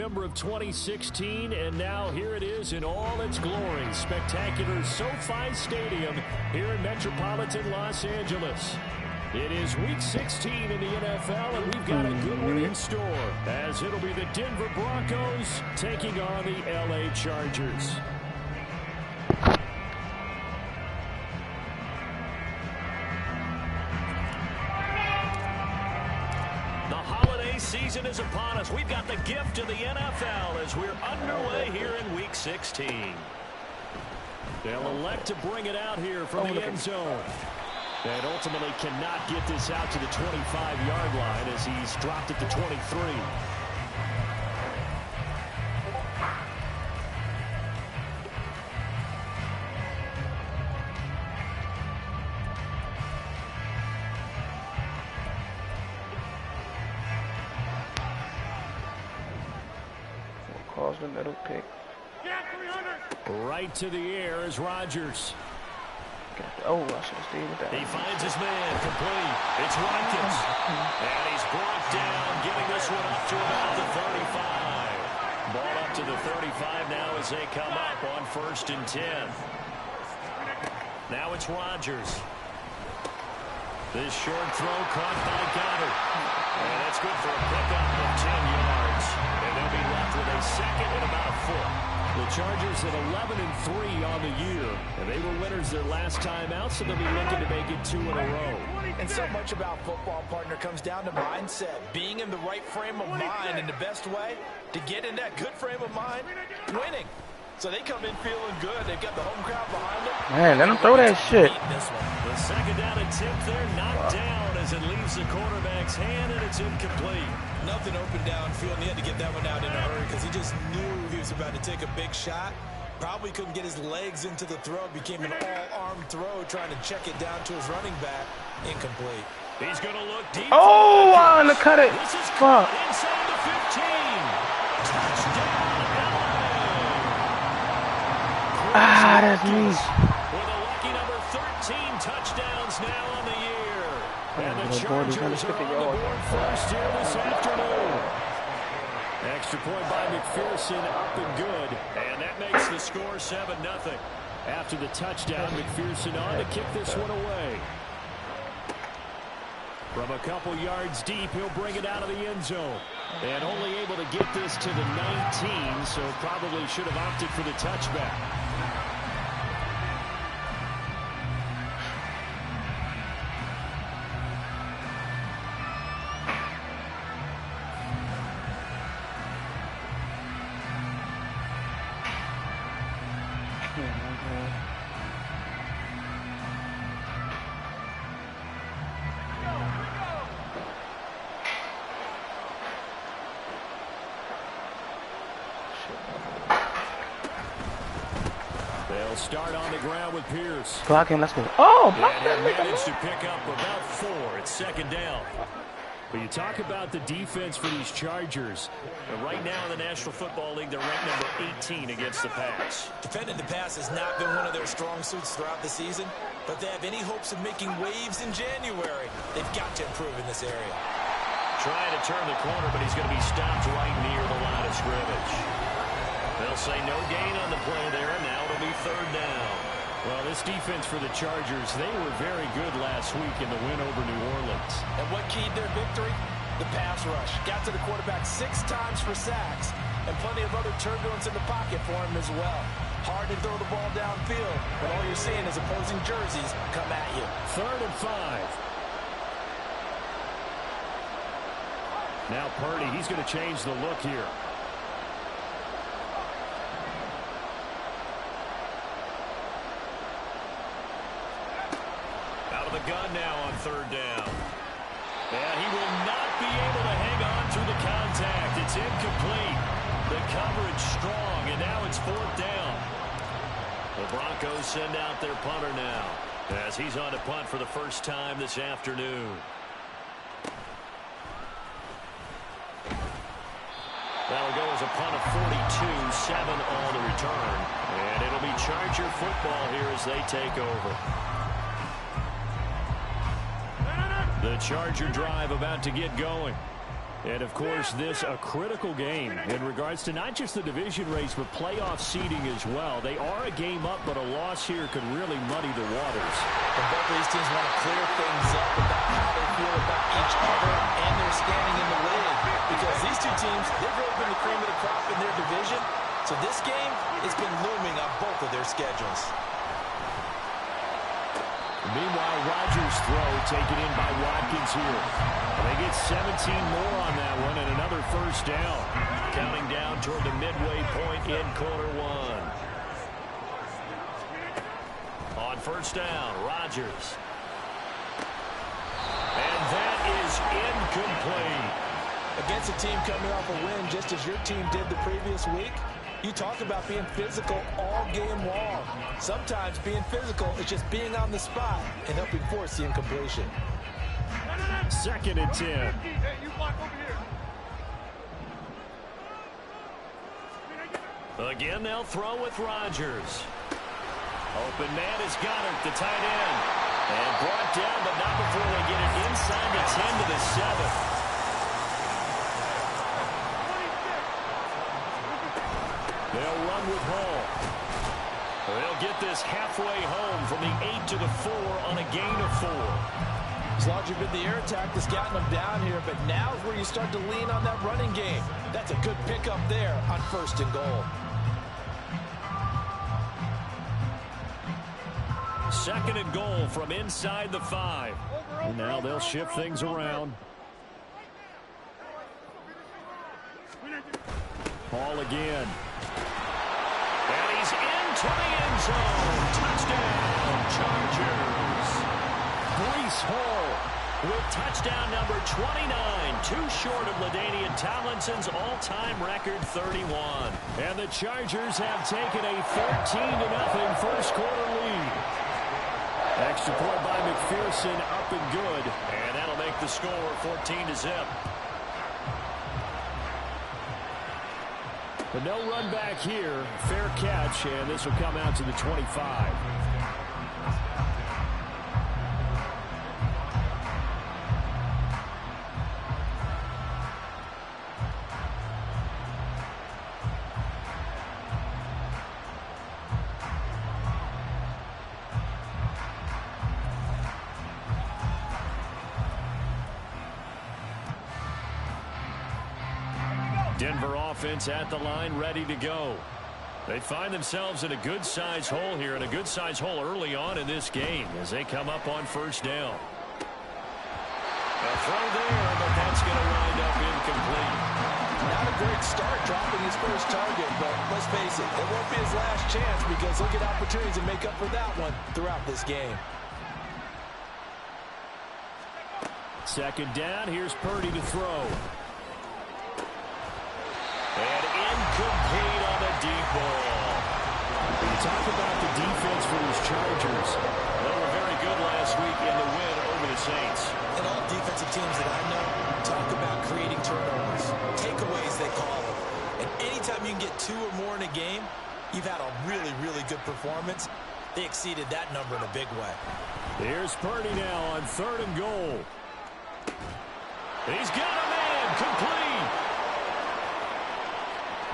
November of 2016, and now here it is in all its glory. Spectacular SoFi Stadium here in metropolitan Los Angeles. It is Week 16 in the NFL, and we've got a good one in store, as it'll be the Denver Broncos taking on the LA Chargers. Season is upon us. We've got the gift of the NFL as we're underway here in Week 16. They'll elect to bring it out here from the end zone. And ultimately cannot get this out to the 25-yard line as he's dropped at the 23. The middle pick. Right to the air is Rodgers. Oh, I should have stayed with that. He finds his man, complete. It's Watkins. And he's brought down, getting this one up to about the 35. Ball up to the 35 now as they come up on 1st and 10. Now it's Rodgers. This short throw caught by Goddard. And that's good for a pickup of 10 yards. And they'll be left with a second and about a foot. The Chargers at 11-3 on the year. And they were winners their last time out, so they'll be looking to make it 2 in a row. And so much about football, partner, comes down to mindset. Being in the right frame of mind, and the best way to get in that good frame of mind, winning. So they come in feeling good. They've got the home crowd behind them. Man, let them throw that shit. The second down attempt there, knocked down as it leaves the quarterback's hand, and it's incomplete. Nothing open downfield, and he had to get that one out in a hurry because he just knew he was about to take a big shot. Probably couldn't get his legs into the throw. Became an all-arm throw, trying to check it down to his running back. Incomplete. He's going to look deep. Oh, I undercut it. This is fuck. Inside the 15. Touchdown. Ah, that's me. With a lucky number 13 touchdowns now on the year. And the Chargers are on the board first here this afternoon. Extra point by McPherson, up and good. And that makes the score 7-0. After the touchdown, McPherson on to kick this one away. From a couple yards deep, he'll bring it out of the end zone. And only able to get this to the 19, so probably should have opted for the touchback. Start on the ground with Pierce. Block him, let's go. Oh, block and that. Managed to pick up about 4. It's second down. But you talk about the defense for these Chargers. Right now in the National Football League, they're ranked number 18 against the pass. Defending the pass has not been one of their strong suits throughout the season, but they have any hopes of making waves in January. They've got to improve in this area. Trying to turn the corner, but he's going to be stopped right near the line of scrimmage. They'll say no gain on the play there, and now it'll be third down. Well, this defense for the Chargers, they were very good last week in the win over New Orleans. And what keyed their victory? The pass rush. Got to the quarterback 6 times for sacks, and plenty of other turbulence in the pocket for him as well. Hard to throw the ball downfield, but all you're seeing is opposing jerseys come at you. 3rd and 5. Now Purdy, he's going to change the look here. The gun now on 3rd down. And he will not be able to hang on through the contact. It's incomplete. The coverage strong, and now it's 4th down. The Broncos send out their punter now as he's on to punt for the first time this afternoon. That'll go as a punt of 42, 7 on the return. And it'll be Charger football here as they take over. The Charger drive about to get going. And, of course, this a critical game in regards to not just the division race, but playoff seeding as well. They are a game up, but a loss here could really muddy the waters. And both of these teams want to clear things up about how they feel about each other and their standing in the league. Because these two teams, they've really been the cream of the crop in their division. So this game has been looming on both of their schedules. Meanwhile, Rodgers' throw taken in by Watkins here. They get 17 more on that one and another first down. Counting down toward the midway point in quarter one. On first down, Rodgers. And that is incomplete. Against a team coming off a win just as your team did the previous week, you talk about being physical all game long. Sometimes being physical is just being on the spot and helping force the incompletion. 2nd and 10. Again, they'll throw with Rodgers. Open man is Goddard, the tight end. And brought down, but not before they get it inside the 10 to the 7. They'll run with Hall. They'll get this halfway home from the 8 to the 4 on a gain of 4. It's largely been the air attack that's gotten them down here, but now is where you start to lean on that running game. That's a good pickup there on 1st and goal. 2nd and goal from inside the 5. And now they'll shift things around. Hall again. And he's into the end zone. Touchdown, Chargers. Breece Hall with touchdown number 29. Too short of LaDainian Tomlinson's all-time record 31. And the Chargers have taken a 13-0 first quarter lead. Extra point by McPherson, up and good. And that'll make the score 14-0. But no run back here. Fair catch, and this will come out to the 25. Denver offense at the line, ready to go. They find themselves in a good-sized hole here, and a good-sized hole early on in this game as they come up on first down. A throw there, but that's going to wind up incomplete. Not a great start dropping his first target, but let's face it, it won't be his last chance because he'll get opportunities to make up for that one throughout this game. 2nd down, here's Purdy to throw. And incomplete on the deep ball. When you talk about the defense for these Chargers, they were very good last week in the win over the Saints. And all defensive teams that I know talk about creating turnovers, takeaways they call them. And anytime you can get 2 or more in a game, you've had a really, really good performance. They exceeded that number in a big way. Here's Purdy now on 3rd and goal. He's got a man, complete.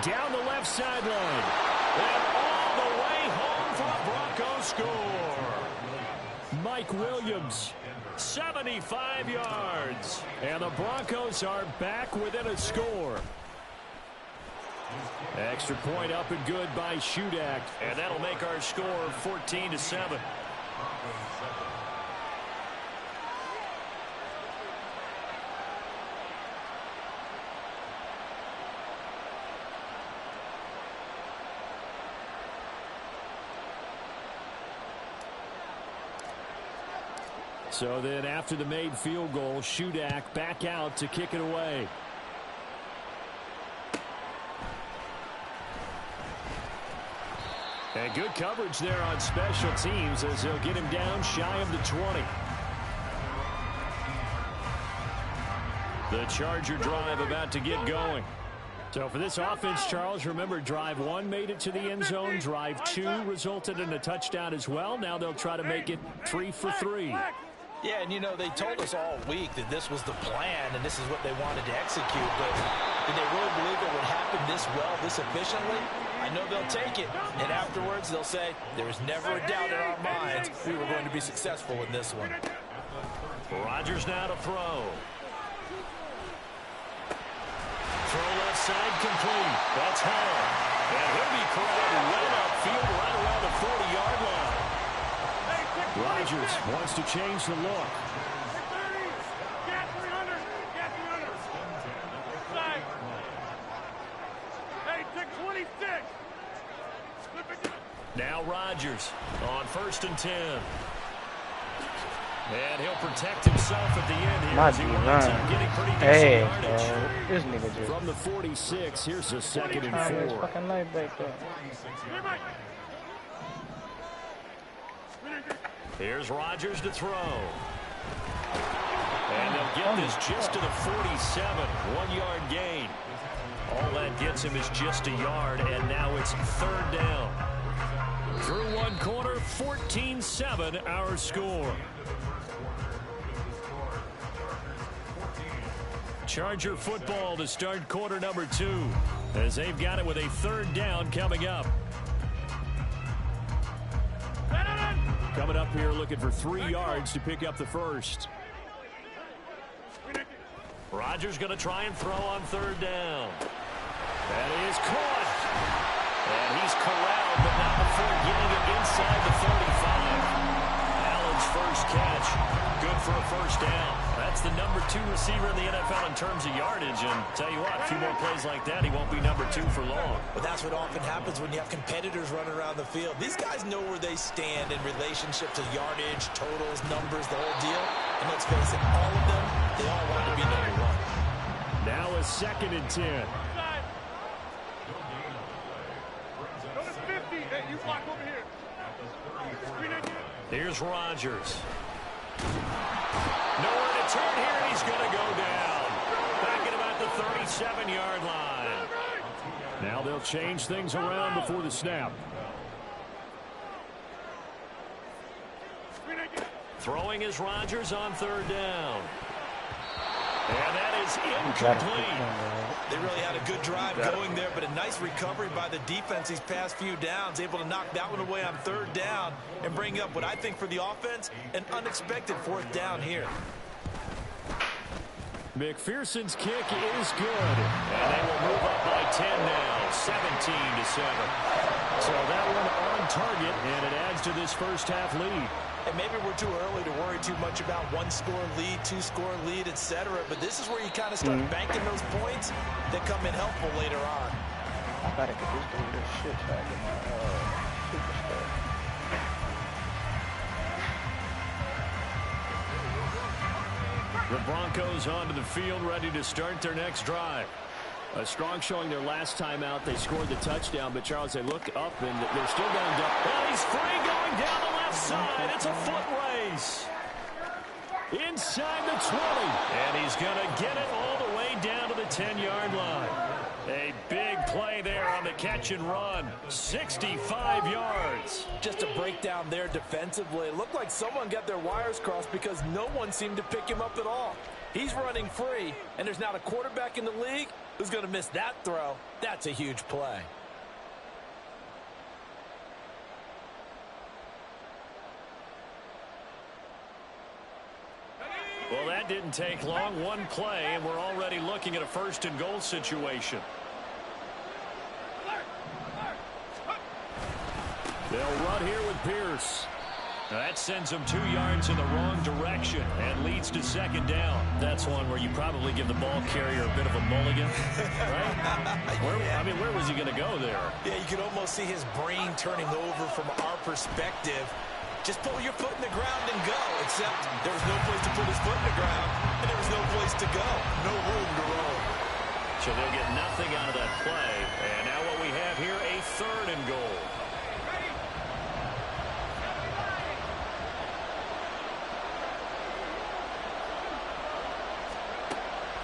Down the left sideline. And all the way home for the Broncos score. Mike Williams, 75 yards. And the Broncos are back within a score. Extra point up and good by Shudak. And that'll make our score 14-7. So then after the made field goal, Shudak back out to kick it away. And good coverage there on special teams as they'll get him down shy of the 20. The Charger drive about to get going. So for this offense, Charles, remember drive 1 made it to the end zone. Drive 2 resulted in a touchdown as well. Now they'll try to make it 3 for 3. Yeah, and you know, they told us all week that this was the plan and this is what they wanted to execute, but did they really believe it would happen this well, this efficiently? I know they'll take it, and afterwards they'll say, there was never a doubt in our minds we were going to be successful in this one. Rodgers now to throw. Throw left side complete. That's Hall. And he'll be corralled well upfield right around the 40-yard line. Rodgers wants to change the look. Now Rodgers on 1st and 10. And he'll protect himself at the end here as he winds up getting pretty decent yardage. This nigga just From the 46, here's a 2nd and 4. fucking light back there. Here's Rodgers to throw. And they'll get this just to the 47. 1-yard gain. All that gets him is just a yard, and now it's 3rd down. Through one quarter, 14-7 our score. Charger football to start quarter number 2 as they've got it with a 3rd down coming up. Coming up here looking for 3 yards to pick up the first. Rodgers going to try and throw on 3rd down. That is caught. And he's corralled, but not before getting it inside the 35. Allen's first catch. Good for a 1st down. That's the number 2 receiver in the NFL in terms of yardage. And tell you what, a few more plays like that, he won't be number 2 for long. But that's what often happens when you have competitors running around the field. These guys know where they stand in relationship to yardage, totals, numbers, the whole deal. And let's face it, all of them, they all want to be number 1. Now a 2nd and 10. Here's Rodgers. Nowhere to turn here, and he's going to go down. Back at about the 37-yard line. Now they'll change things around before the snap. Throwing is Rodgers on 3rd down. And that is incomplete. They really had a good drive going there, but a nice recovery by the defense these past few downs, able to knock that one away on 3rd down and bring up what I think for the offense, an unexpected 4th down here. McPherson's kick is good. And they will move up by 10 now, 17-7. So that one on target, and it adds to this first half lead. And maybe we're too early to worry too much about 1-score lead, 2-score lead, etc. But this is where you kind of start banking those points that come in helpful later on. I gotta get this dude this shit back in my superstar. The Broncos onto the field, ready to start their next drive. A strong showing their last time out. They scored the touchdown, but Charles, they look up and they're still going down. Well, he's free going down the left side. It's a foot race. Inside the 20. And he's going to get it all the way down to the 10-yard line. A big play there on the catch and run. 65 yards. Just a breakdown there defensively. It looked like someone got their wires crossed because no one seemed to pick him up at all. He's running free, and there's not a quarterback in the league who's going to miss that throw. That's a huge play. Well, that didn't take long. One play, and we're already looking at a 1st and goal situation. They'll run here with Pierce. That sends them 2 yards in the wrong direction and leads to 2nd down. That's one where you probably give the ball carrier a bit of a mulligan, right? Where was he going to go there? Yeah, you could almost see his brain turning over from our perspective. Just pull your foot in the ground and go, except there was no place to put his foot in the ground, and there was no place to go. No room to roll. So they'll get nothing out of that play. And now what we have here, a 3rd and goal.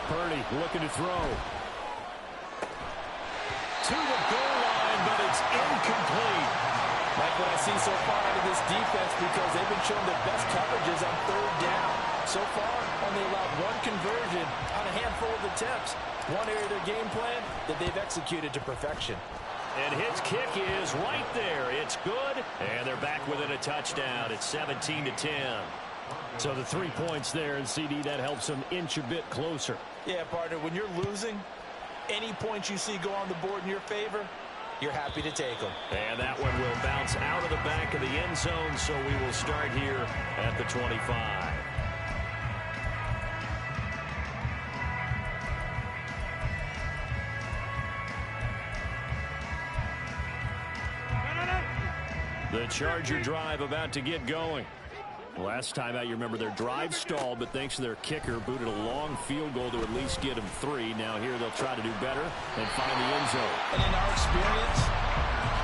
Purdy looking to throw. To the goal line, but it's incomplete. Like what I see so far out of this defense, because they've been showing their best coverages on third down. So far, only allowed one conversion on a handful of attempts. One area of their game plan that they've executed to perfection. And his kick is right there. It's good, and they're back within a touchdown. It's 17-10. So the 3 points there, and CD, that helps them inch a bit closer. Yeah, partner, when you're losing, any points you see go on the board in your favor, you're happy to take them. And that one will bounce out of the back of the end zone, so we will start here at the 25. The Charger drive about to get going. Last time out, you remember their drive stalled, but thanks to their kicker, booted a long field goal to at least get them 3. Now here they'll try to do better and find the end zone. And in our experience,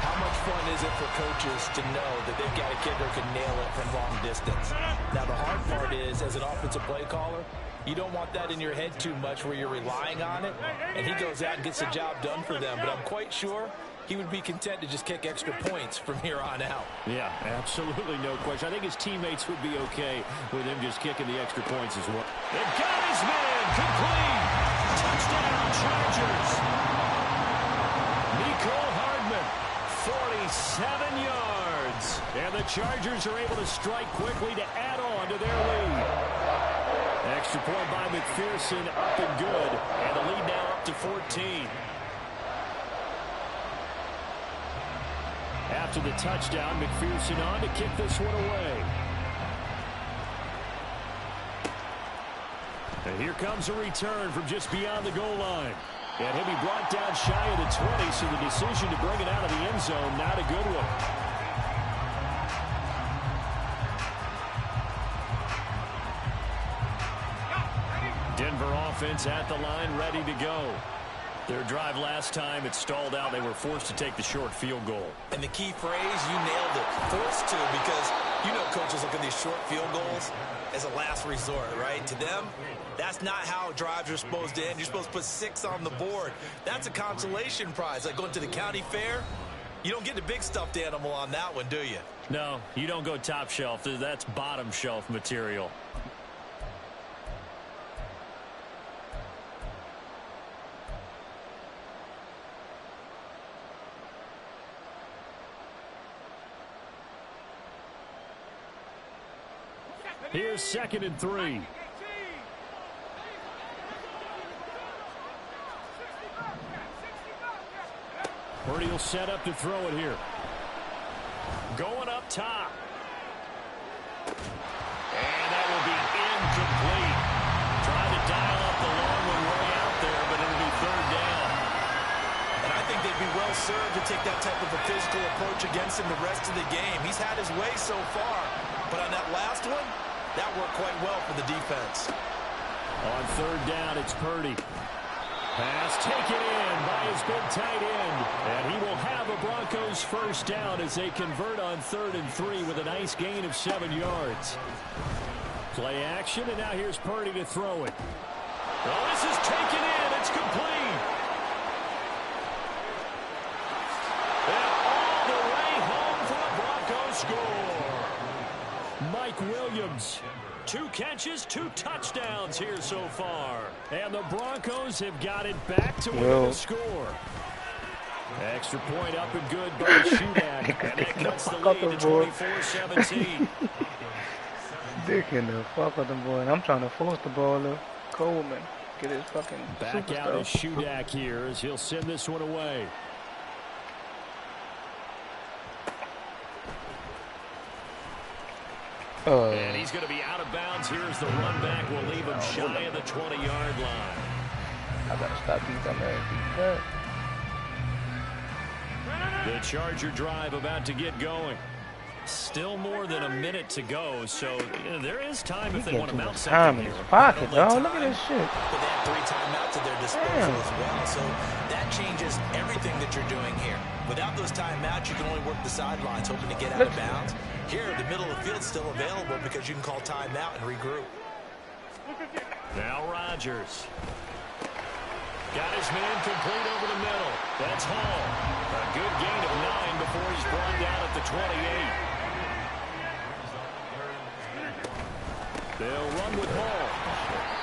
how much fun is it for coaches to know that they've got a kicker who can nail it from long distance? Now the hard part is, as an offensive play caller, you don't want that in your head too much where you're relying on it, and he goes out and gets the job done for them. But I'm quite sure he would be content to just kick extra points from here on out. Yeah, absolutely no question. I think his teammates would be okay with him just kicking the extra points as well. They've got his man complete. Touchdown, Chargers. Mecole Hardman, 47 yards. And the Chargers are able to strike quickly to add on to their lead. Extra point by McPherson, up and good. And the lead now up to 14. After the touchdown, McPherson on to kick this one away. And here comes a return from just beyond the goal line. And he'll be brought down shy of the 20, so the decision to bring it out of the end zone, not a good one. Denver offense at the line, ready to go. Their drive last time, it stalled out. They were forced to take the short field goal. And the key phrase, you nailed it, forced to, because you know coaches look at these short field goals as a last resort, right? To them, that's not how drives are supposed to end. You're supposed to put 6 on the board. That's a consolation prize, like going to the county fair. You don't get the big stuffed animal on that one, do you? No, you don't go top shelf. That's bottom shelf material. Here's 2nd and 3. Purdy will set up to throw it here. Going up top. And that will be incomplete. Trying to dial up the long one way out there, but it'll be 3rd down. And I think they'd be well served to take that type of a physical approach against him the rest of the game. He's had his way so far, but on that last one, that worked quite well for the defense. On 3rd down, it's Purdy. Pass taken in by his big tight end. And he will have a Broncos 1st down as they convert on 3rd and 3 with a nice gain of 7 yards. Play action, and now here's Purdy to throw it. Oh, this is taken in. It's complete. And all the way home for a Broncos score. Mike Williams, 2 catches, 2 touchdowns here so far. And the Broncos have got it back to win the score. Extra point up and good by Shudak. And that cuts the lead to 24-17. Dicking the fuck with the boy. And I'm trying to force the ball to Coleman. Get his fucking back out of Shudak here as he'll send this one away. And he's going to be out of bounds. Here's the run back. We'll leave him shy of the 20-yard line. I got to stop these dumb ass. The Charger drive about to get going. Still more than a minute to go, so there is time if they want to mount something. Time in his pocket, dog. Look at this shit. But they have 3 timeouts at their disposal as well, so that changes everything that you're doing here. Without those timeouts, you can only work the sidelines, hoping to get out of bounds. Here, the middle of the field's still available because you can call timeout and regroup. Now Rodgers. Got his man complete over the middle. That's Hall. A good gain of 9 before he's brought down at the 28. They'll run with Hall.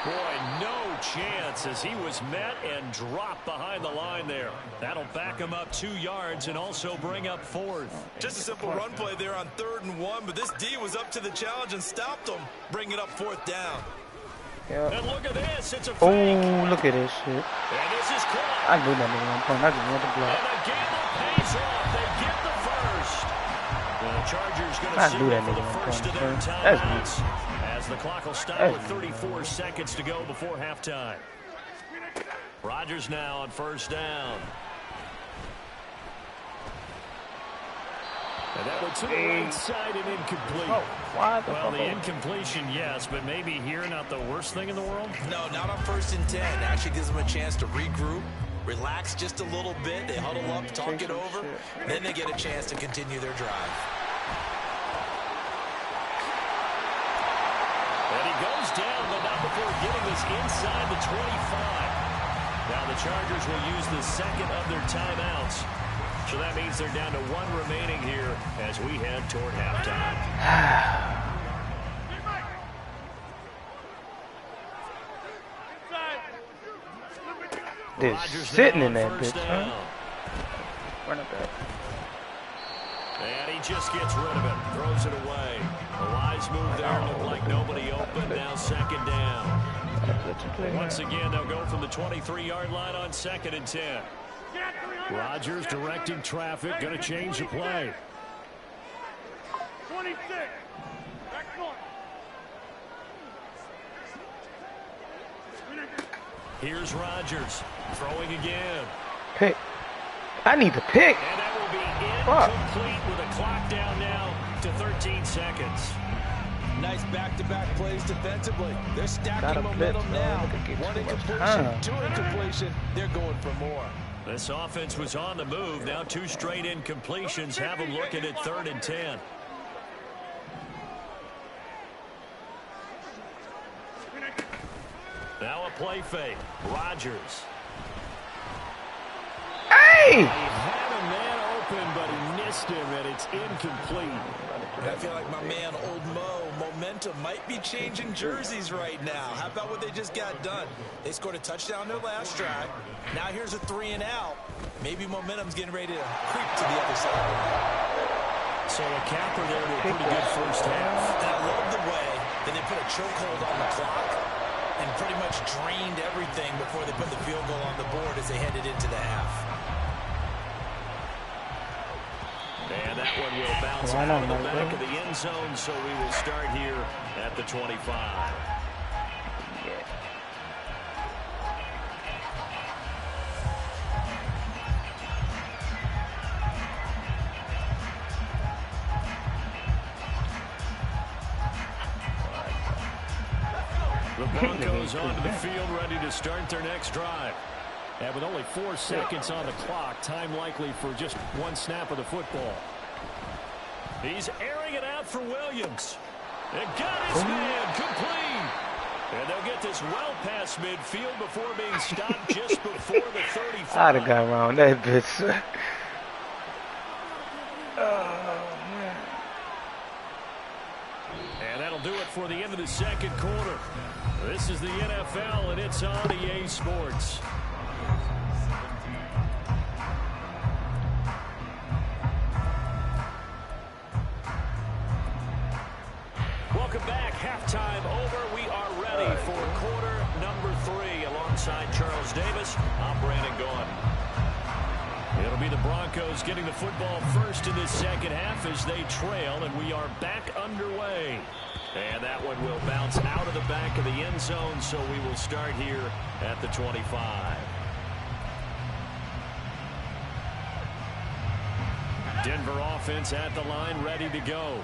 Boy, no chance as he was met and dropped behind the line there. That'll back him up 2 yards and also bring up 4th. Just a simple run play there on 3rd and 1, but this D was up to the challenge and stopped him, bringing up 4th down. Yeah. And look at this. It's a fake. Oh, look at this shit. And this is caught. I knew that nigga one point. I just wanted to block. And the gamble pays off. They get the first. The Chargers going I to knew that signal for nigga the one first point, of their sir. That's timeouts as the clock will stop with 34 seconds to go before halftime. Rodgers now on 1st down. And that one to the right side and incomplete. Oh, why the Well, fuck? the incompletion, yes, but maybe here not the worst thing in the world. No, not on 1st and 10. Actually gives them a chance to regroup, relax just a little bit. They huddle up, talk it over, then they get a chance to continue their drive. And he goes down, but not before getting this inside the 25. Now the Chargers will use the second of their timeouts. So that means they're down to 1 remaining here as we head toward halftime. This sitting in that bitch, huh? Run it back. And he just gets rid of it, throws it away. A wise move there, looked like nobody open, now 2nd down. Once again, they'll go from the 23-yard line on 2nd and 10. Rodgers directing traffic, going to change the play. 26. Back north. Here's Rodgers throwing again. Pick. I need to pick. And that will be incomplete with a clock down now to 13 seconds. Nice back-to-back plays defensively. They're stacking Gotta blitz, momentum bro. now. Look at One too much incompletion, time. 2 incompletion. They're going for more. This offense was on the move. Now 2 straight incompletions have them looking at 3rd and 10. Now a play fake. Rodgers. Hey! He had a man open, but he missed him, and it's incomplete. I feel like my man, Old Mo, momentum might be changing jerseys right now. How about what they just got done? They scored a touchdown their last drive. Now here's a 3 and out. Maybe momentum's getting ready to creep to the other side. So a capper there to a pretty good first half. And I love the way that they put a chokehold on the clock and pretty much drained everything before they put the field goal on the board as they headed into the half. And that one will bounce out of the back of the end zone, so we will start here at the 25. The Broncos onto the field, ready to start their next drive. And with only 4 seconds on the clock, time likely for just 1 snap of the football. He's airing it out for Williams. And got his man complete. And they'll get this well past midfield before being stopped just before the 35. I'd have got around that bitch. Oh, man. And that'll do it for the end of the second quarter. This is the NFL, and it's on EA Sports. Welcome back. Halftime over. We are ready for quarter number 3. Alongside Charles Davis, I'm Brandon Gaudin. It'll be the Broncos getting the football first in this second half as they trail, and we are back underway. And that one will bounce out of the back of the end zone, so we will start here at the 25. Denver offense at the line, ready to go.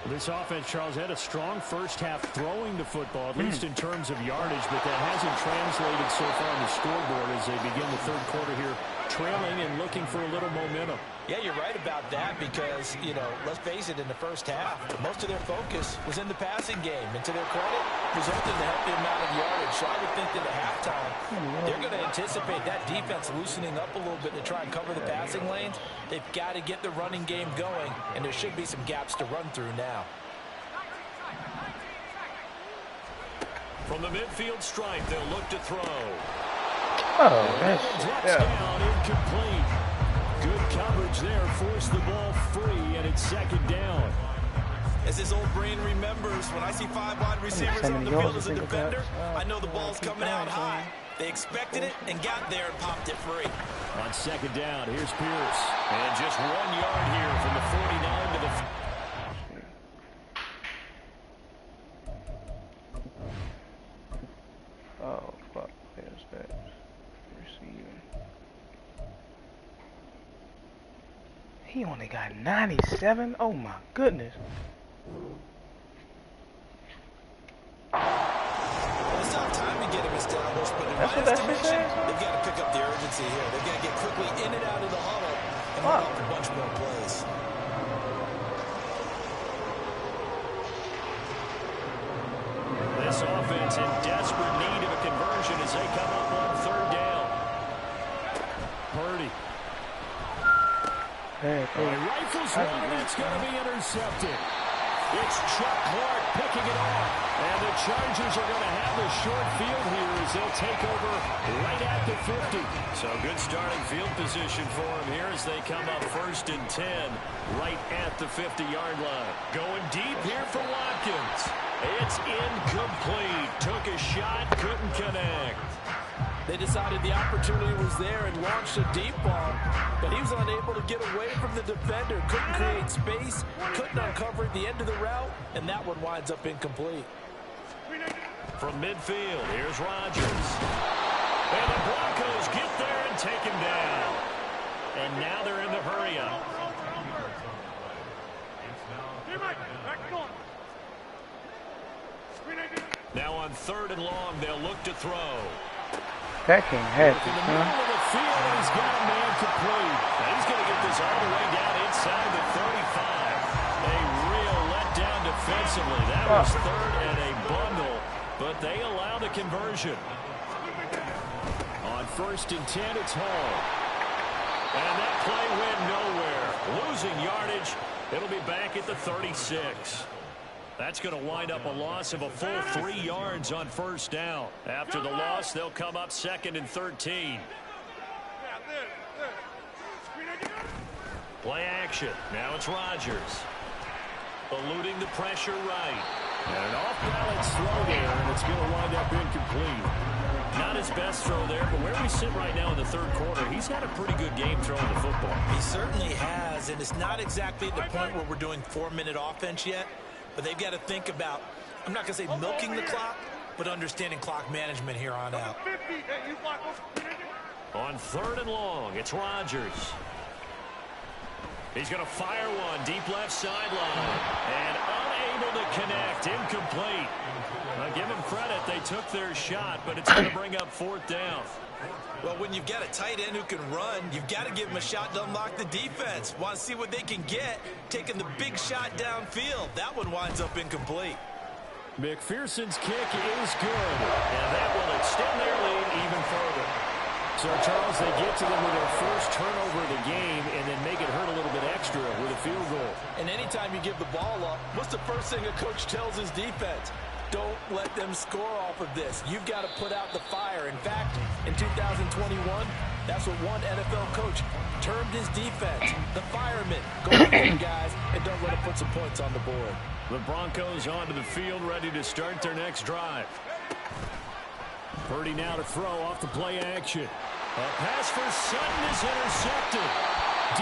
This offense, Charles, had a strong first half throwing the football, at least in terms of yardage, but that hasn't translated so far on the scoreboard as they begin the third quarter here, trailing and looking for a little momentum. Yeah, you're right about that because, you know, let's face it, in the first half, most of their focus was in the passing game. And to their credit, resulted in a healthy amount of yardage. So I would think that at halftime, they're going to anticipate that defense loosening up a little bit to try and cover the passing lanes. They've got to get the running game going, and there should be some gaps to run through now. From the midfield stripe, they'll look to throw. Oh, that's Touchdown, incomplete. Good coverage there, forced the ball free, and it's second down. As his old brain remembers, when I see 5 wide receivers on the field as a defender, I know the ball's coming out high. They expected it and got there and popped it free. On second down, here's Pierce. And just 1 yard here from the 49 to the... Oh, fuck. There's that. Receiving. He only got 97? Oh, my goodness. It's not time to get him established, but in my estimation, they've got to pick up the urgency here. They've got to get quickly in and out of the huddle and run off a bunch more plays. This offense in desperate need of a conversion as they come up on third down. Purdy. Rifles one, and it's going to be intercepted. It's Chuck Clark picking it off. And the Chargers are going to have the short field here as they'll take over right at the 50. So good starting field position for them here as they come up 1st and 10 right at the 50-yard line. Going deep here for Watkins. It's incomplete. Took a shot, couldn't connect. They decided the opportunity was there and launched a deep ball, but he was unable to get away from the defender. Couldn't create space, couldn't uncover at the end of the route, and that one winds up incomplete. From midfield, here's Rodgers. And the Broncos get there and take him down. And now they're in the hurry-up. Now on 3rd and long, they'll look to throw. That can't happen, In the middle of the field, he's got a man complete. And he's going to get this all the way down inside the 35. A real letdown defensively. That was 3rd and a bundle, but they allow the conversion. On 1st and 10, it's Hall. And that play went nowhere. Losing yardage. It'll be back at the 36. That's going to wind up a loss of a full 3 yards on 1st down. After the loss, they'll come up 2nd and 13. Play action. Now it's Rodgers. Eluding the pressure right. And an off-balance throw there, and it's going to wind up incomplete. Not his best throw there, but where we sit right now in the 3rd quarter, he's had a pretty good game throwing the football. He certainly has, and it's not exactly at the point where we're doing 4-minute offense yet. But they've got to think about, I'm not going to say milking the clock, but understanding clock management here on out. On 3rd and long, it's Rodgers. He's going to fire one deep left sideline. And unable to connect, incomplete. I'll give them credit, they took their shot, but it's going to bring up 4th down. Well, when you've got a tight end who can run, you've got to give him a shot to unlock the defense. Want to see what they can get, taking the big shot downfield. That one winds up incomplete. McPherson's kick is good, and that will extend their lead even further. So, Charles, they get to them with their first turnover of the game and then make it hurt a little bit extra with a field goal. And anytime you give the ball up, what's the first thing a coach tells his defense? Don't let them score off of this. You've got to put out the fire. In fact, in 2021, that's what one NFL coach termed his defense. The firemen. Go for them, guys, and don't let them put some points on the board. The Broncos onto the field, ready to start their next drive. Purdy now to throw off the play action. A pass for Sutton is intercepted.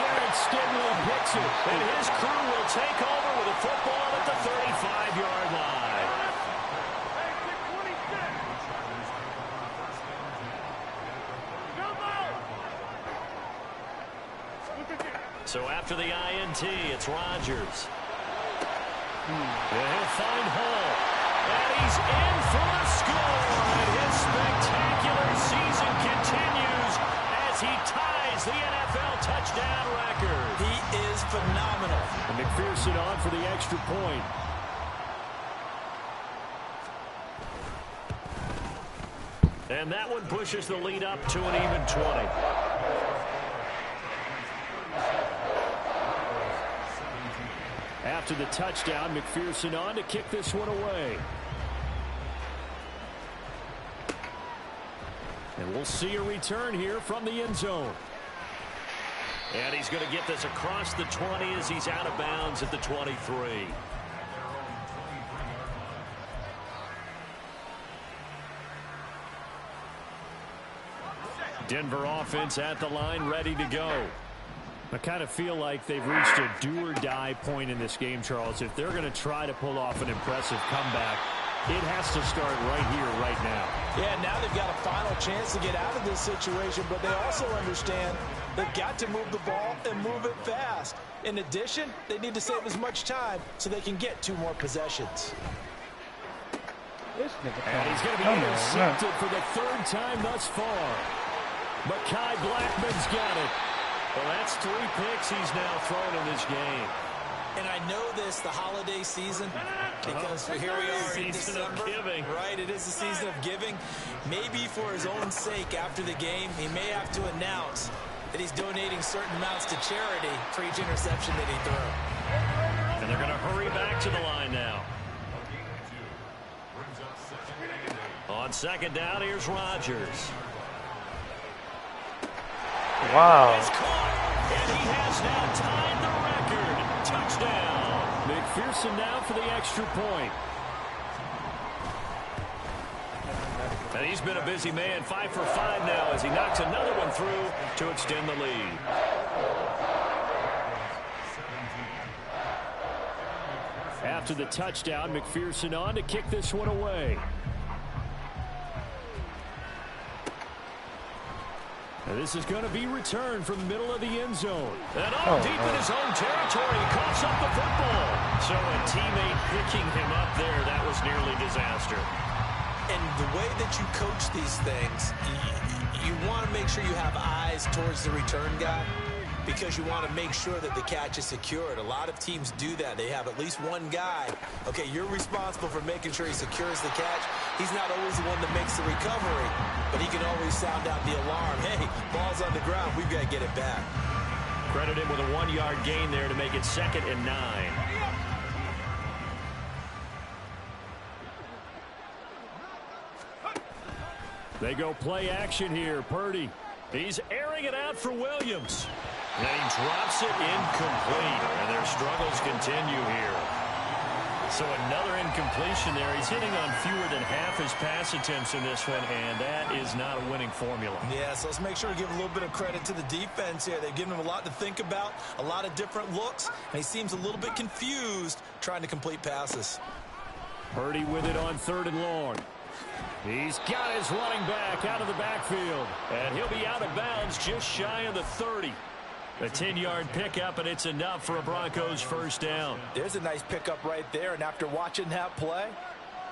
Derek Stingley picks it, and his crew will take over with a football at the 35-yard line. So after the INT, it's Rodgers. And he'll find Hall. And he's in for a score. And his spectacular season continues as he ties the NFL touchdown record. He is McPherson on for the extra point. And that one pushes the lead up to an even 20. After the touchdown, McPherson on to kick this one away. And we'll see a return here from the end zone. And he's going to get this across the 20 as he's out of bounds at the 23. Denver offense at the line, ready to go. I kind of feel like they've reached a do-or-die point in this game, Charles. If they're going to try to pull off an impressive comeback, it has to start right here, right now. Yeah, now they've got a final chance to get out of this situation, but they also understand they've got to move the ball and move it fast. In addition, they need to save as much time so they can get 2 more possessions. And he's going to be intercepted for the 3rd time thus far. Mekhi Blackmon's got it. Well, that's 3 picks he's now thrown in this game. And I know this, the holiday season, because here we are in December. Of giving. Right, it is the season of giving. Maybe for his own sake after the game, he may have to announce that he's donating certain amounts to charity for each interception that he threw. And they're going to hurry back to the line now. On 2nd down, here's Rodgers. Wow. It's caught, and he has now tied the record. Touchdown. McPherson now for the extra point. And he's been a busy man, 5 for 5 now as he knocks another one through to extend the lead. After the touchdown, McPherson on to kick this one away. And this is going to be returned from the middle of the end zone. And deep in his own territory, he coughs up the football. So a teammate picking him up there, that was nearly disaster. And the way that you coach these things, you want to make sure you have eyes towards the return guy because you want to make sure that the catch is secured. A lot of teams do that. They have at least one guy. Okay, you're responsible for making sure he secures the catch. He's not always the one that makes the recovery, but he can always sound out the alarm. Hey, ball's on the ground. We've got to get it back. Credit him with a 1-yard gain there to make it 2nd and 9. They go play action here. Purdy. He's airing it out for Williams. And he drops it incomplete. And their struggles continue here. So another incompletion there. He's hitting on fewer than half his pass attempts in this one, and that is not a winning formula. Yeah, so let's make sure we give a little bit of credit to the defense here. They've given him a lot to think about, a lot of different looks, and he seems a little bit confused trying to complete passes. Purdy with it on 3rd and long. He's got his running back out of the backfield, and he'll be out of bounds just shy of the 30. A 10-yard pickup, and it's enough for a Broncos 1st down. There's a nice pickup right there, and after watching that play,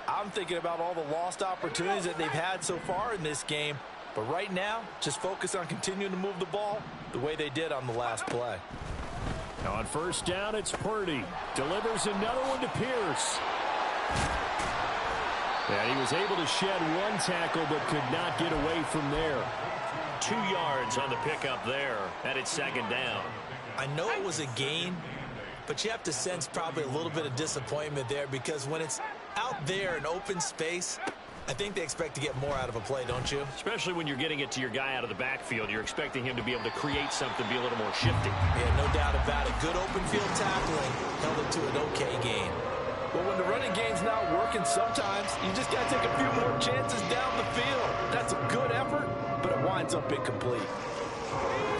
I'm thinking about all the lost opportunities that they've had so far in this game. But right now, just focus on continuing to move the ball the way they did on the last play. Now on 1st down, it's Purdy. Delivers another one to Pierce. And he was able to shed 1 tackle, but could not get away from there. 2 yards on the pickup there, and it's 2nd down. I know it was a gain, but you have to sense probably a little bit of disappointment there because when it's out there in open space, I think they expect to get more out of a play, don't you? Especially when you're getting it to your guy out of the backfield. You're expecting him to be able to create something, be a little more shifty. Yeah, no doubt about it. Good open field tackling held it to an okay gain. But when the running game's not working, sometimes you just got to take a few more chances down the field. That's a good effort, but it winds up incomplete.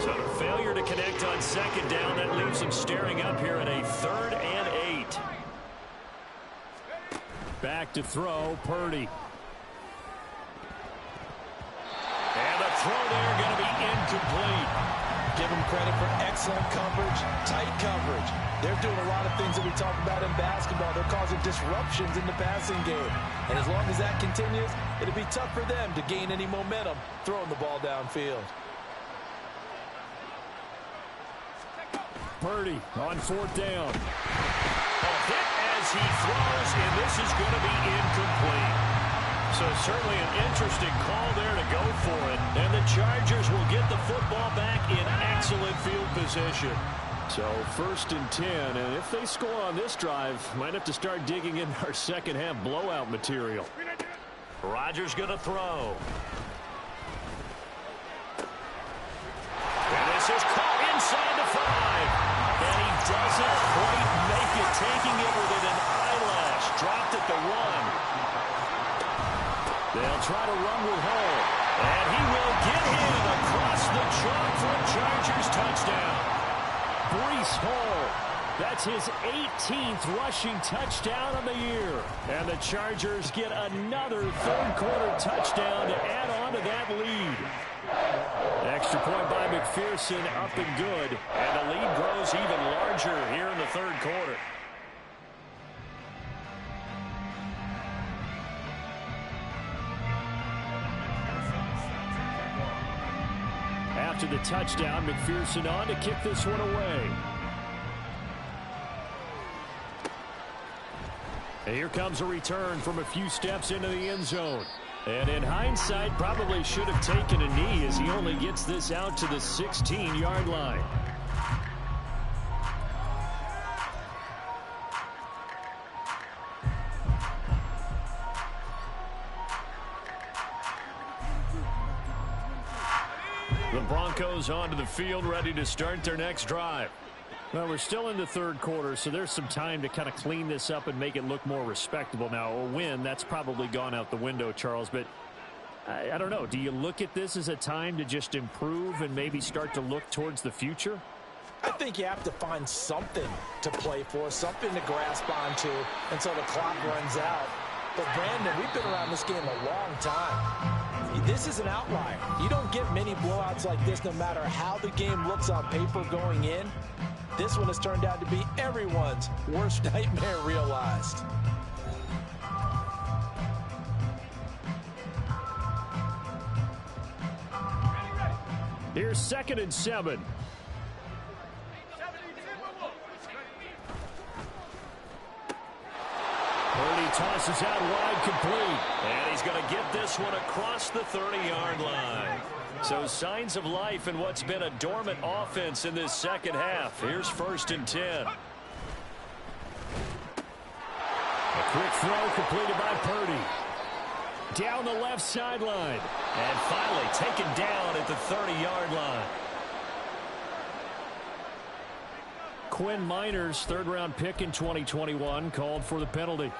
So the failure to connect on 2nd down, that leaves him staring up here at a 3rd and 8. Back to throw, Purdy. And the throw there going to be incomplete. Give them credit for excellent coverage, tight coverage. They're doing a lot of things that we talk about in basketball. They're causing disruptions in the passing game. And as long as that continues, it'll be tough for them to gain any momentum throwing the ball downfield. Purdy on 4th down. A hit as he throws, and this is going to be incomplete. So certainly an interesting call there to go for it. And the Chargers will get the football back in excellent field position. So 1st and 10, and if they score on this drive, might have to start digging in our second half blowout material. Rodgers going to throw. And this is caught inside the 5. And he doesn't quite make it, taking it within an eyelash. Dropped at the 1. They'll try to run with Hall. And he will get in across the chalk for a Chargers touchdown. Breece Hall. That's his 18th rushing touchdown of the year. And the Chargers get another third-quarter touchdown to add on to that lead. Extra point by McPherson, up and good. And the lead grows even larger here in the third quarter. After the touchdown, McPherson on to kick this one away. And here comes a return from a few steps into the end zone. And in hindsight, probably should have taken a knee as he only gets this out to the 16-yard line. The Broncos onto the field, ready to start their next drive. Well, we're still in the third quarter, so there's some time to kind of clean this up and make it look more respectable. Now, a win, that's probably gone out the window, Charles, but I don't know. Do you look at this as a time to just improve and maybe start to look towards the future? I think you have to find something to play for, something to grasp onto until the clock runs out. But, Brandon, we've been around this game a long time. This is an outlier. You don't get many blowouts like this no matter how the game looks on paper going in. This one has turned out to be everyone's worst nightmare realized. Here's 2nd and 7. Purdy tosses out wide, complete. And he's going to get this one across the 30-yard line. So signs of life in what's been a dormant offense in this second half. Here's 1st and 10. A quick throw completed by Purdy. Down the left sideline. And finally taken down at the 30-yard line. Quinn Miners, 3rd-round pick in 2021, called for the penalty.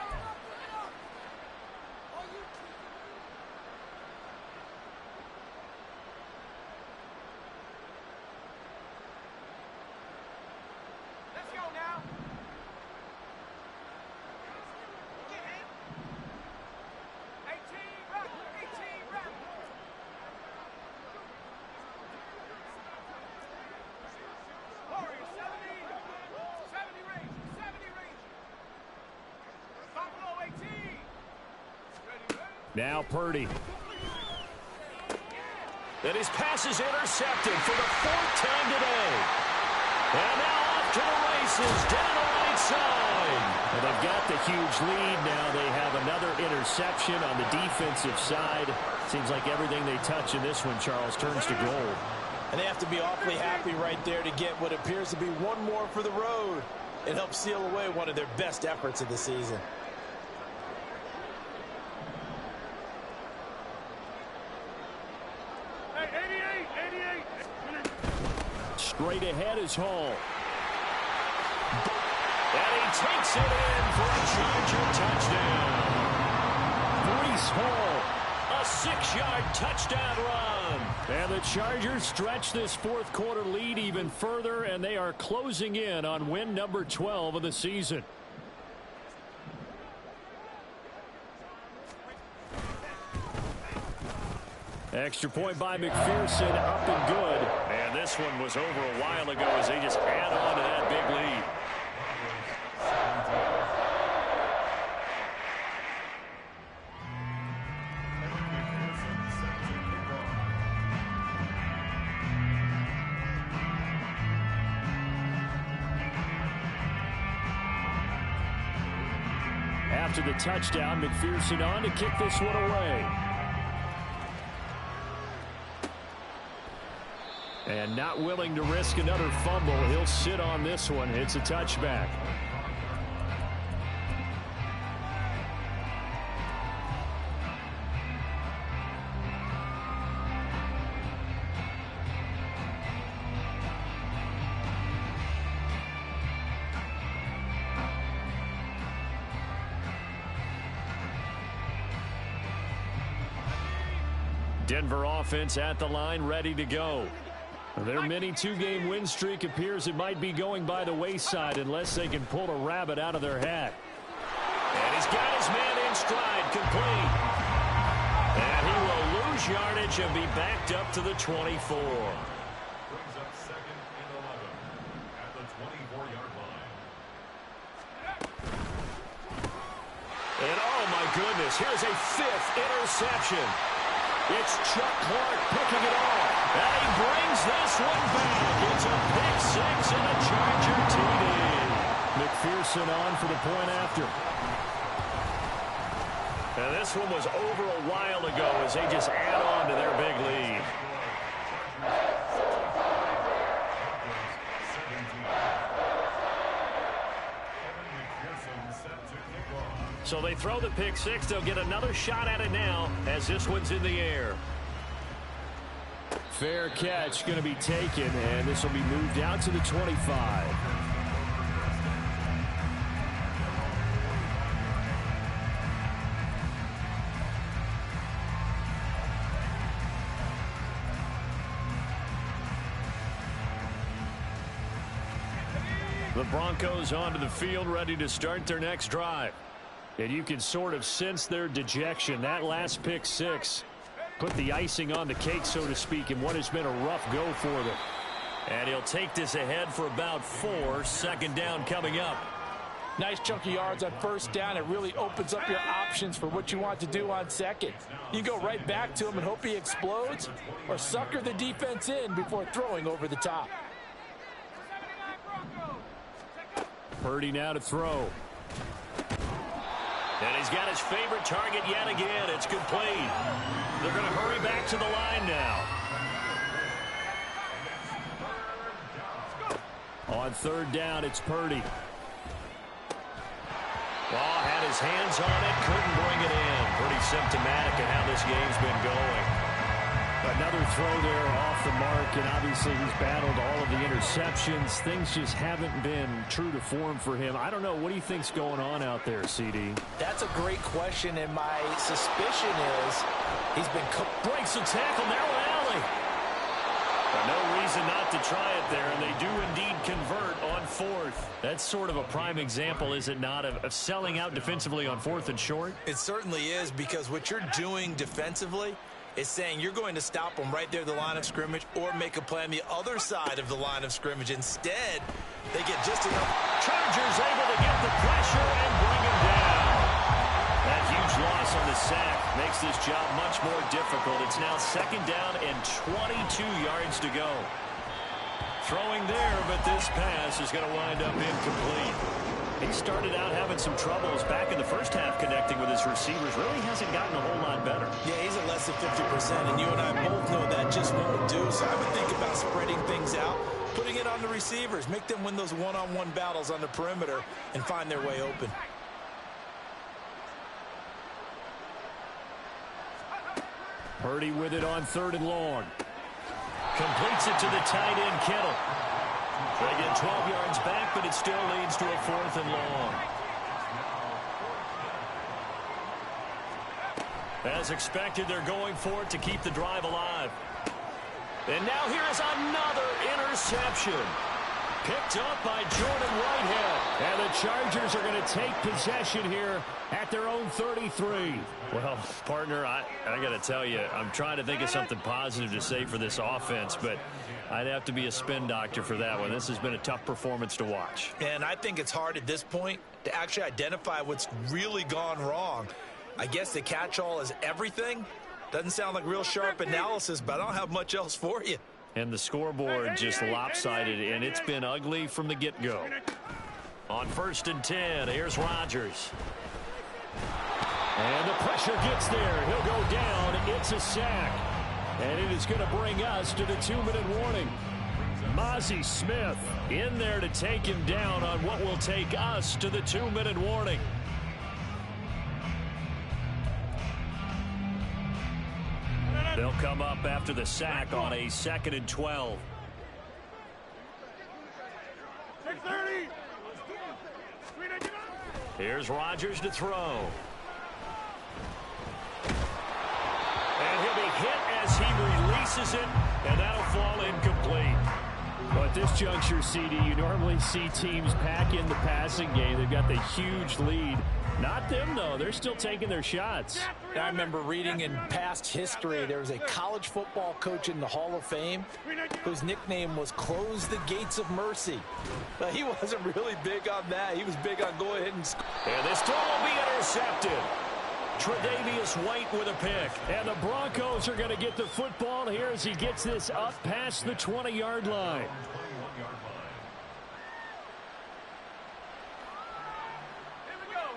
Now Purdy. And his pass is intercepted for the 4th time today. And now off to the races down the right side. And they've got the huge lead. Now they have another interception on the defensive side. Seems like everything they touch in this one, Charles, turns to gold. And they have to be awfully happy right there to get what appears to be one more for the road. It helps seal away one of their best efforts of the season. Straight ahead is Hall. And he takes it in for a Charger touchdown. Breece Hall, a 6-yard touchdown run. And the Chargers stretch this 4th quarter lead even further, and they are closing in on win number 12 of the season. Extra point by McPherson, up and good. And this one was over a while ago as they just add on to that big lead. after the touchdown. McPherson on to kick this one away. And not willing to risk another fumble. He'll sit on this one. It's a touchback. Denver offense at the line, ready to go. Their mini two-game win streak appears it might be going by the wayside unless they can pull a rabbit out of their hat. And he's got his man in stride, complete. And he will lose yardage and be backed up to the 24. Brings up 2nd and 11 at the 24-yard line. And oh my goodness, here's a 5th interception. It's Chuck Clark picking it off. And he brings this one back. It's a pick 6 and a Charger TD. McPherson on for the point after. And this one was over a while ago as they just add on to their big lead. So they throw the pick 6. They'll get another shot at it now as this one's in the air. Fair catch going to be taken, and this will be moved out to the 25. The Broncos onto the field, ready to start their next drive. And you can sort of sense their dejection. That last pick 6 put the icing on the cake, so to speak, in what has been a rough go for them. And he'll take this ahead for about 4. 2nd down coming up. Nice chunk of yards on 1st down. It really opens up your options for what you want to do on 2nd. You go right back to him and hope he explodes, or sucker the defense in before throwing over the top. Purdy now to throw. And he's got his favorite target yet again. It's complete. They're going to hurry back to the line now. On 3rd down, it's Purdy. Ball had his hands on it, couldn't bring it in. Pretty symptomatic of how this game's been going. Another throw there off the mark, and obviously he's battled all of the interceptions. Things just haven't been true to form for him. I don't know. What do you think's going on out there, CD? That's a great question, and my suspicion is he's been... Breaks the tackle, narrow alley. But no reason not to try it there, and they do indeed convert on 4th. That's sort of a prime example, is it not, of selling out defensively on 4th and short? It certainly is, because what you're doing defensively is saying you're going to stop them right there at the line of scrimmage or make a play on the other side of the line of scrimmage. Instead, they get just enough. Chargers able to get the pressure and bring him down. That huge loss on the sack makes this job much more difficult. It's now 2nd down and 22 yards to go. Throwing there, but this pass is going to wind up incomplete. He started out having some troubles back in the first half connecting with his receivers. Really hasn't gotten a whole lot better. Yeah, he's at less than 50%, and you and I both know that just won't do. So I would think about spreading things out, putting it on the receivers, make them win those one-on-one battles on the perimeter and find their way open. Purdy with it on 3rd and long. Completes it to the tight end, Kittle. They get 12 yards back, but it still leads to a 4th and long. As expected, they're going for it to keep the drive alive. And now here is another interception. Picked up by Jordan Whitehead. And the Chargers are going to take possession here at their own 33. Well, partner, I got to tell you, I'm trying to think of something positive to say for this offense, but I'd have to be a spin doctor for that one. This has been a tough performance to watch. And I think it's hard at this point to actually identify what's really gone wrong. I guess the catch-all is everything. Doesn't sound like real sharp analysis, but I don't have much else for you. And the scoreboard just lopsided, and it's been ugly from the get-go. On 1st and 10, here's Rodgers. And the pressure gets there. He'll go down. It's a sack. And it is going to bring us to the 2-minute warning. Mazi Smith in there to take him down on what will take us to the 2-minute warning. They'll come up after the sack on a 2nd and 12. 6:30. Here's Rodgers to throw. And he'll be hit as he releases it, and that'll fall incomplete. But at this juncture, CD, you normally see teams pack in the passing game. They've got the huge lead. Not them, though. They're still taking their shots. I remember reading in past history, there was a college football coach in the Hall of Fame whose nickname was Close the Gates of Mercy. But he wasn't really big on that. He was big on go ahead and score. And this throw will be intercepted. Tre'Davious White with a pick. And the Broncos are going to get the football here as he gets this up past the 20-yard line.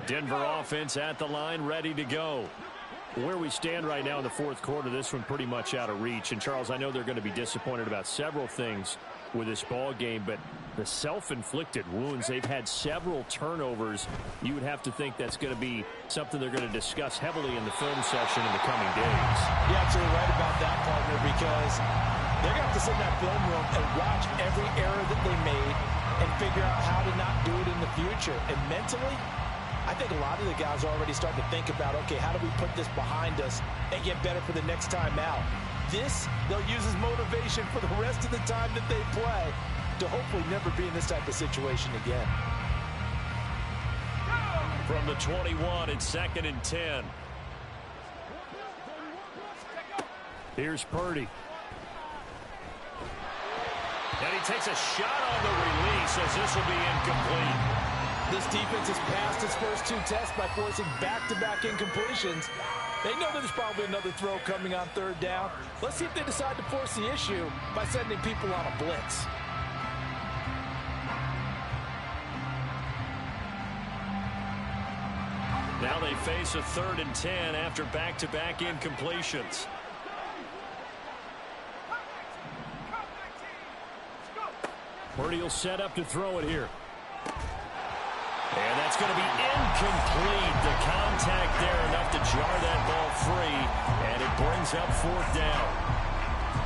Denver offense at the line, ready to go. Where we stand right now in the fourth quarter, this one pretty much out of reach. And, Charles, I know they're going to be disappointed about several things with this ball game, but the self-inflicted wounds, they've had several turnovers. You would have to think that's going to be something they're going to discuss heavily in the film session in the coming days. You're absolutely right about that, partner, because they're going to have to sit in that film room and watch every error that they made and figure out how to not do it in the future. And mentally, I think a lot of the guys are already starting to think about, okay, how do we put this behind us and get better for the next time out? This, they'll use as motivation for the rest of the time that they play to hopefully never be in this type of situation again. From the 21, it's 2nd and 10. Here's Purdy. And he takes a shot on the release as this will be incomplete. This defense has passed its first 2 tests by forcing back-to-back incompletions. They know there's probably another throw coming on 3rd down. Let's see if they decide to force the issue by sending people on a blitz. Now they face a 3rd and 10 after back-to-back incompletions. Purdy will set up to throw it here. And that's going to be incomplete. The contact there enough to jar that ball free, and it brings up 4th down.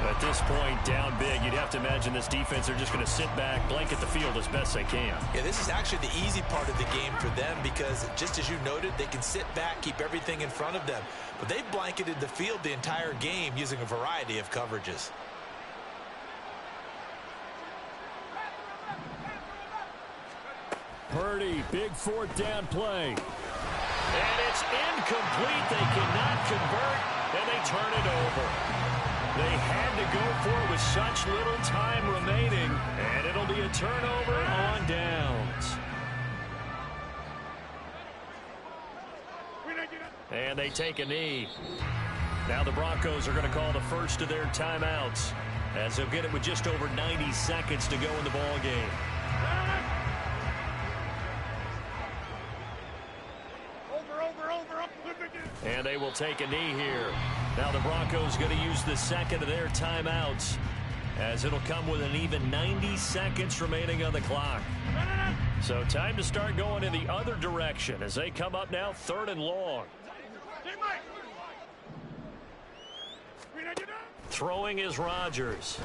At this point, down big, you'd have to imagine this defense are just going to sit back, blanket the field as best they can. Yeah, this is actually the easy part of the game for them because, just as you noted, they can sit back, keep everything in front of them. But they've blanketed the field the entire game using a variety of coverages. Purdy, big 4th down play. And it's incomplete. They cannot convert, and they turn it over. They had to go for it with such little time remaining, and it'll be a turnover on downs. And they take a knee. Now the Broncos are going to call the first of their timeouts as they'll get it with just over 90 seconds to go in the ball game. And they will take a knee here. Now the Broncos going to use the second of their timeouts as it'll come with an even 90 seconds remaining on the clock. So time to start going in the other direction as they come up now 3rd and long. Throwing is Rodgers.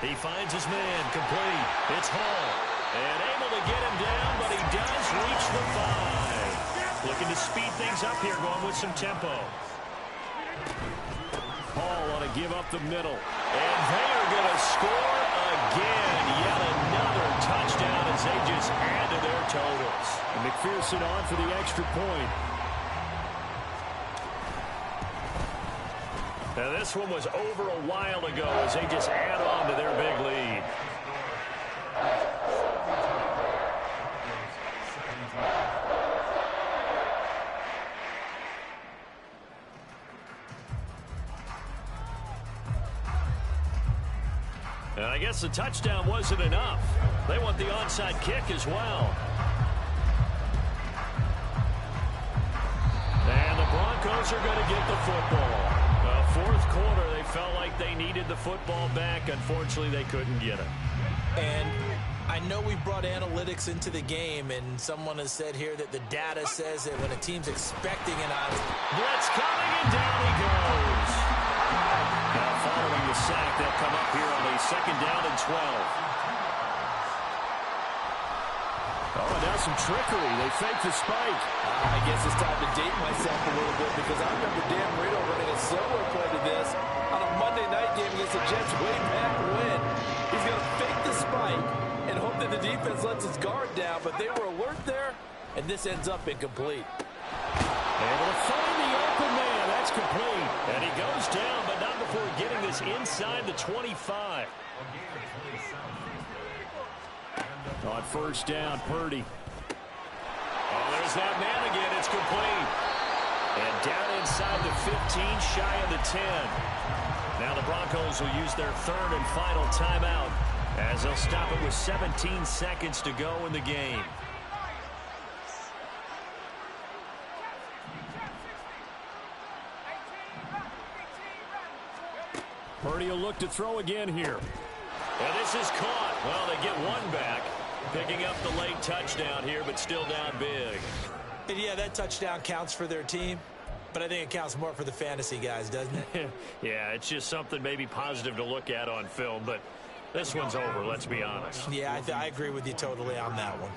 He finds his man complete. It's Hall. And able to get him down, but he does reach the 5. Looking to speed things up here, going with some tempo. Hall want to give up the middle. And they are going to score again. Yet another touchdown as they just add to their totals. And McPherson on for the extra point. Now this one was over a while ago as they just add on to their big lead. And I guess the touchdown wasn't enough. They want the onside kick as well. Broncos are going to get the football. Fourth quarter, they felt like they needed the football back. Unfortunately, they couldn't get it. And I know we brought analytics into the game, and someone has said here that the data says that when a team's expecting an blitz coming, and down he goes. Now following the sack, they'll come up here on a 2nd down and 12. Oh, now some trickery. They fake the spike. I guess it's time to date myself a little bit because I remember Dan Marino running a similar play to this on a Monday night game against the Jets way back when. He's going to fake the spike and hope that the defense lets his guard down, but they were alert there, and this ends up incomplete. Able to find the open man. That's complete. And he goes down, but not before getting this inside the 25. On 1st down, Purdy. Oh, there's that man again. It's complete. And down inside the 15, shy of the 10. Now the Broncos will use their 3rd and final timeout as they'll stop it with 17 seconds to go in the game. Purdy will look to throw again here. And this is caught. Well, they get one back. Picking up the late touchdown here, but still down big. And yeah, that touchdown counts for their team, but I think it counts more for the fantasy guys, doesn't it? Yeah, it's just something maybe positive to look at on film, but this one's over, let's be honest. Yeah, I agree with you totally on that one.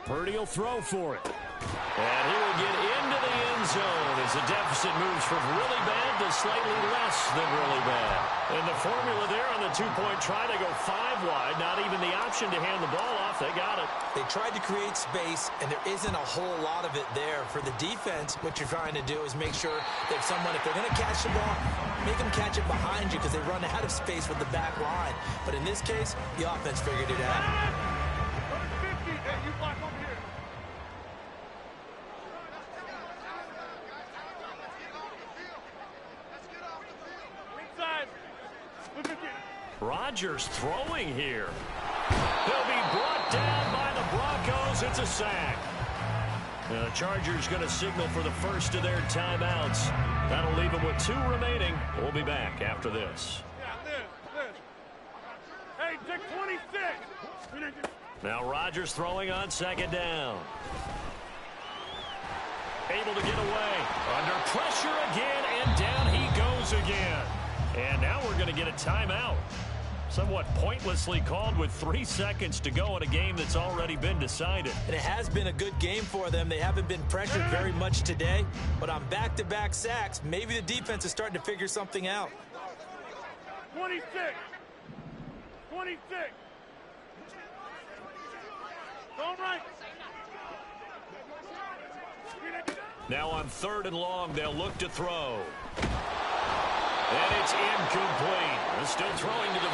Purdy will throw for it. And he will get into the end zone as the deficit moves from really bad to slightly less than really bad. And the formula there on the 2-point try to go 5 wide. Not even the option to hand the ball off. They got it. They tried to create space, and there isn't a whole lot of it there. For the defense, what you're trying to do is make sure that someone, if they're going to catch the ball, make them catch it behind you because they run out of space with the back line. But in this case, the offense figured it out. Rodgers throwing here. He'll be brought down by the Broncos. It's a sack. The Chargers going to signal for the first of their timeouts. That'll leave them with 2 remaining. We'll be back after this. Hey, take 26. Now Rodgers throwing on 2nd down. Able to get away. Under pressure again, and down he goes again. And now we're going to get a timeout. Somewhat pointlessly called with 3 seconds to go in a game that's already been decided. And it has been a good game for them. They haven't been pressured very much today. But on back-to-back sacks, maybe the defense is starting to figure something out. 26. 26. All right. Now on 3rd and long, they'll look to throw. And it's incomplete. Still throwing to the